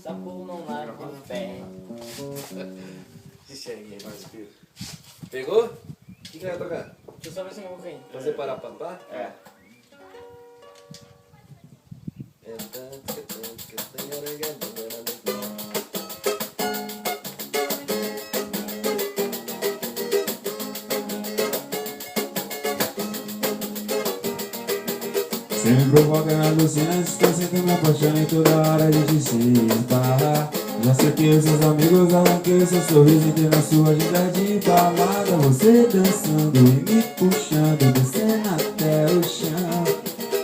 Sapo não larga o pé. Deixa aí, mais filho. Pegou? O que vai tocar? Deixa eu só ver se não vou cair. Você parar papá? É. Você me provoca na alucina, estou sempre me apaixonando e toda hora a gente se esbarra. Já cerquei os seus amigos, arranquei seu sorriso, entrei na sua agenda de balada. Você dançando e me puxando, descendo até o chão.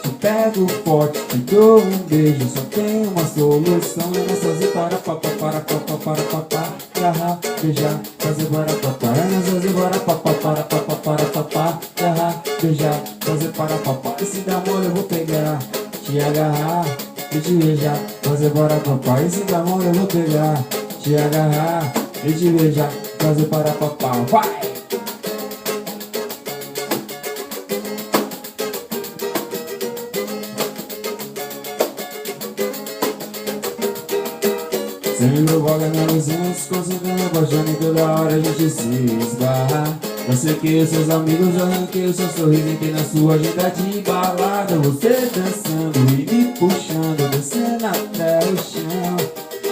Te pego forte, te dou um beijo, só tem uma solução. É nós fazer para papá, para papá, para papá. Agarrar, beijar, fazer para papá. É nós fazer para papá, para papá, para papá. Agarrar, beijar, fazer para papá. E se dá mole eu vou pegar, te agarrar e te beijar, fazer para papá. E se dá mole eu vou pegar, te agarrar e te beijar, fazer para papá. Vai! Você me provoca na luzinha, se concentrando, apaixonando e toda hora a gente se esbarra. Eu cerquei os seus amigos, arranquei o seu sorriso, entrei na sua agenda de balada. Você dançando e me puxando, descendo até o chão.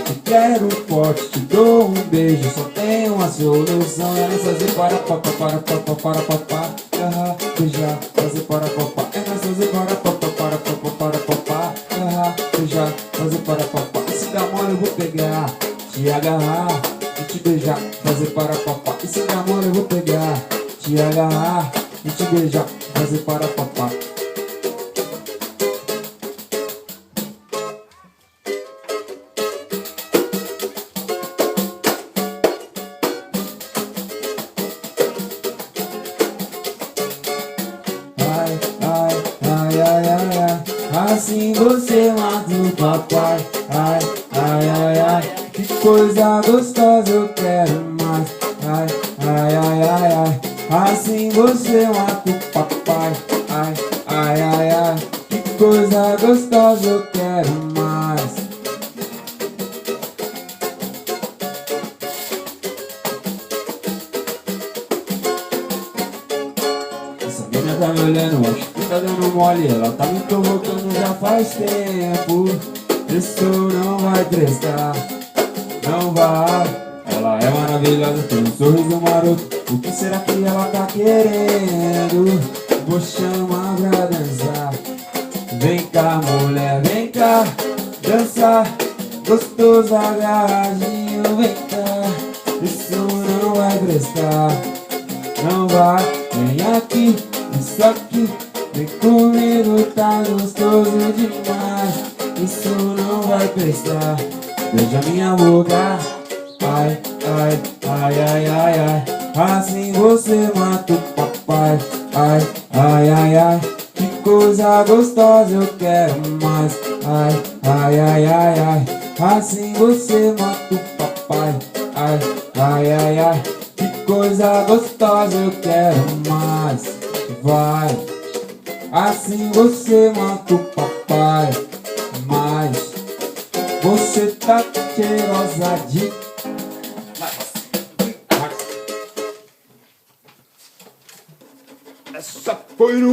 Te quero forte, te dou um beijo, só tem uma solução. É nós fazer para papá, para papá, para papá. Agarrar, beijar, fazer para papá. É nós fazer para papá, para papá, para papá. Agarrar, beijar, fazer para papá. E se dá mole eu vou pegar, te agarrar e te beijar, fazer para papá. E se dá mole eu vou pegar, te agarrar e te beijar, fazer para papá. Ai, ai, ai, ai, ai, ai. Assim você mata o papai. Ai, ai, ai, ai. Que coisa gostosa, eu quero mais. Ai, ai, ai, ai, ai. Assim você mata o papai. Ai, ai, ai, ai. Que coisa gostosa, eu quero mais. Essa mina tá me olhando, acho que tá dando mole. Ela tá me provocando já faz tempo. Isso não vai prestar, não vai. Ela é maravilhosa, tem um sorriso maroto. O que será que ela tá querendo? Vou chamar pra dançar. Vem cá, mulher, vem cá dançar. Gostoso, agarradinho, vem cá. Isso não vai prestar, não vai. Vem aqui, isso aqui. Vem comigo, tá gostoso demais. Isso não vai prestar. Beija minha boca. Ai, ai, ai, ai, ai, ai. Assim você mata o papai. Ai, ai, ai, ai. Que coisa gostosa, eu quero mais. Ai, ai, ai, ai, ai. Assim você mata o papai. Ai, ai, ai, ai. Que coisa gostosa, eu quero mais. Vai. Assim você mata o papai. Mas você tá cheirosa de... Essa foi no